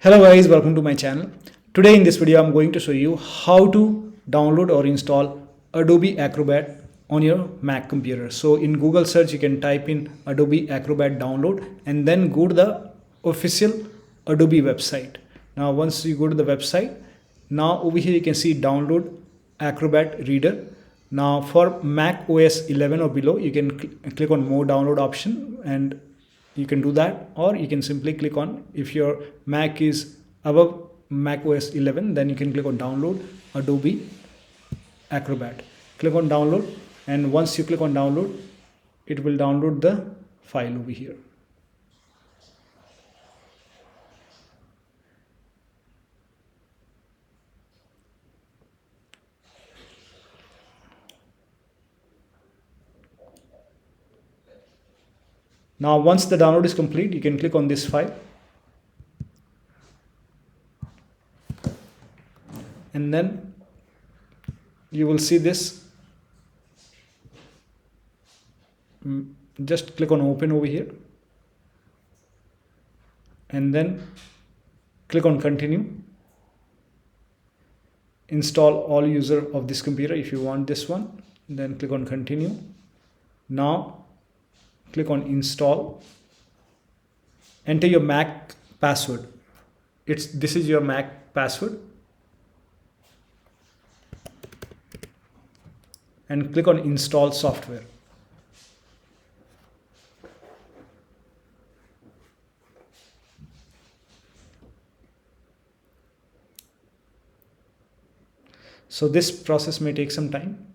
Hello guys, welcome to my channel. Today in this video I'm going to show you how to download or install Adobe Acrobat on your Mac computer. So in Google search you can type in Adobe Acrobat download and then go to the official Adobe website. Now once you go to the website, now over here you can see download Acrobat reader. Now for Mac OS 11 or below you can click on more download option and you can do that, or you can simply click on, if your Mac is above Mac OS 11, then you can click on download Adobe Acrobat. Click on download, and once you click on download, it will download the file over here. Now once the download is complete, you can click on this file and then you will see this. Just click on open over here and then click on continue. Install all user of this computer. If you want this one, then click on continue. Now click on install. Enter your Mac password. This is your Mac password, and click on install software. So this process may take some time.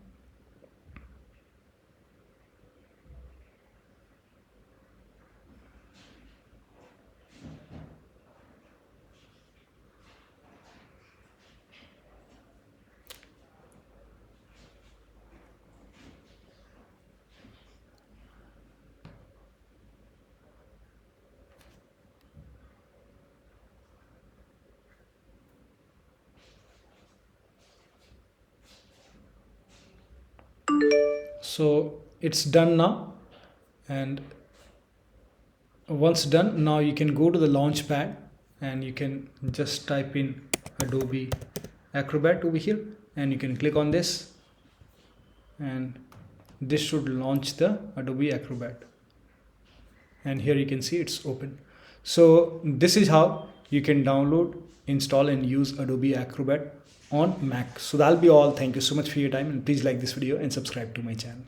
So it's done now, and once done, now you can go to the launchpad and you can just type in Adobe Acrobat over here, and you can click on this and this should launch the Adobe Acrobat, and here you can see it's open. So this is how you can download, install and use Adobe Acrobat on Mac. So that'll be all. Thank you so much for your time, and please like this video and subscribe to my channel.